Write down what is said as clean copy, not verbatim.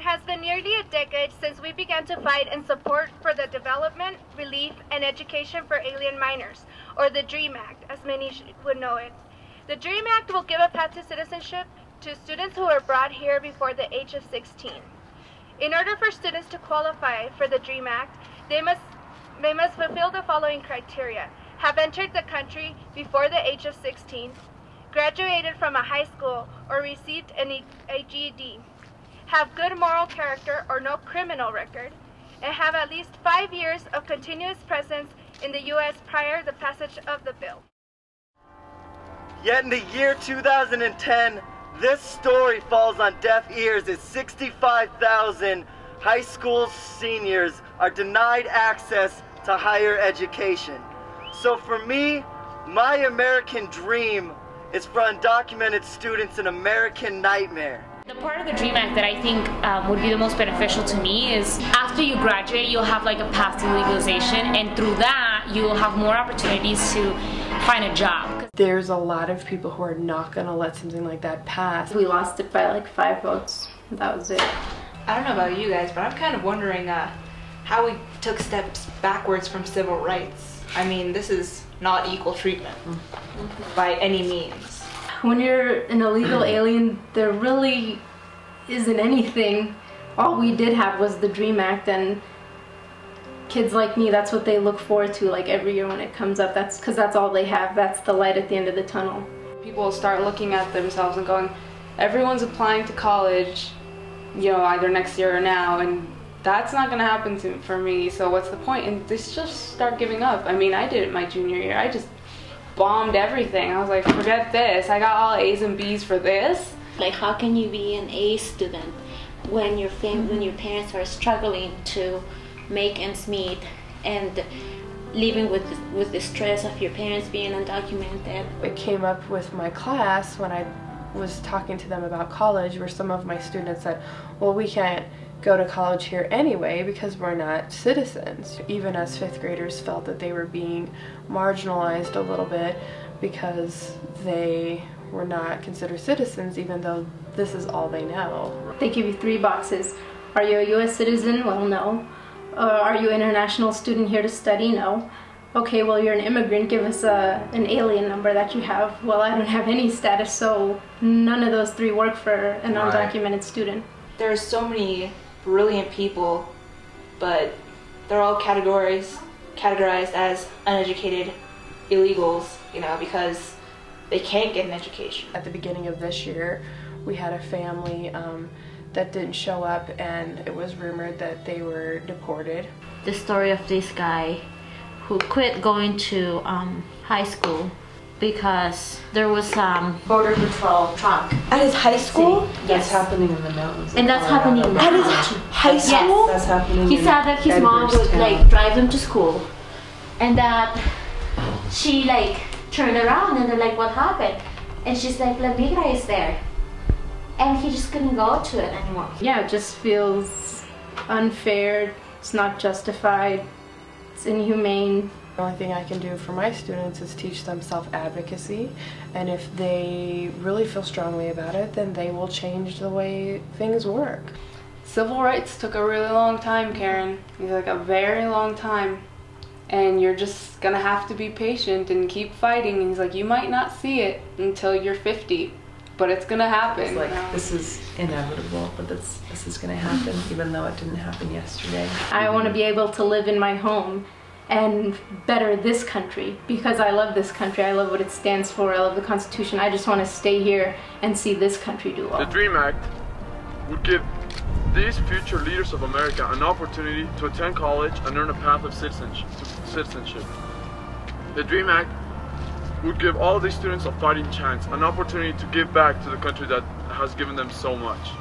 has been nearly a decade since we began to fight and support for the development, relief, and education for alien minors, or the DREAM Act, as many would know it. The DREAM Act will give a path to citizenship to students who are brought here before the age of 16. In order for students to qualify for the DREAM Act, they must fulfill the following criteria: have entered the country before the age of 16, graduated from a high school or received a GED, have good moral character or no criminal record, and have at least 5 years of continuous presence in the U.S. prior to the passage of the bill. Yet in the year 2010, this story falls on deaf ears as 65,000 high school seniors are denied access to higher education. So for me, my American dream is for undocumented students an American nightmare. The part of the DREAM Act that I think would be the most beneficial to me is after you graduate, you'll have like a path to legalization, and through that, you'll have more opportunities to find a job. There's a lot of people who are not going to let something like that pass. We lost it by like 5 votes. That was it. I don't know about you guys, but I'm kind of wondering how we took steps backwards from civil rights. I mean, this is not equal treatment by any means. When you're an illegal alien, there really isn't anything. All we did have was the DREAM Act, and kids like me, that's what they look forward to like every year when it comes up. That's because that's all they have. That's the light at the end of the tunnel. People start looking at themselves and going, everyone's applying to college, you know, either next year or now, and that's not going to happen for me, so what's the point? And they just start giving up. I mean, I did it my junior year. I just bombed everything. I was like, forget this. I got all A's and B's for this. Like, how can you be an A student when your when your parents are struggling to make ends meet and living with the stress of your parents being undocumented? It came up with my class when I was talking to them about college, where some of my students said, well, we can't go to college here anyway because we're not citizens. Even as 5th graders felt that they were being marginalized a little bit because they were not considered citizens, even though this is all they know. They give you 3 boxes. Are you a U.S. citizen? Well, no. Are you an international student here to study? No. Okay, well, you're an immigrant. Give us an alien number that you have. Well, I don't have any status, so none of those 3 work for an undocumented student. There are so many brilliant people, but they're all categorized as uneducated illegals, you know, because they can't get an education. At the beginning of this year, we had a family that didn't show up, and it was rumored that they were deported. The story of this guy who quit going to high school because there was border patrol truck At his high school? Yes. That's happening in the mountains. And that's happening now. At his high school? Yes. That's happening. He said that his mom would like drive him to school, and that she like turned around and they're like, what happened? And she's like, La Migra is there. And he just couldn't go to it anymore. Yeah, it just feels unfair. It's not justified. It's inhumane. The only thing I can do for my students is teach them self-advocacy, and if they really feel strongly about it, then they will change the way things work. Civil rights took a really long time, Karen. It's like a very long time. And you're just gonna have to be patient and keep fighting. And he's like, you might not see it until you're 50, but it's gonna happen. It's like, this is inevitable, but this is gonna happen, even though it didn't happen yesterday. I want to be able to live in my home and better this country because I love this country. I love what it stands for. I love the Constitution. I just want to stay here and see this country do well. The DREAM Act would give these future leaders of America an opportunity to attend college and earn a path of citizenship. The DREAM Act would give all these students a fighting chance, an opportunity to give back to the country that has given them so much.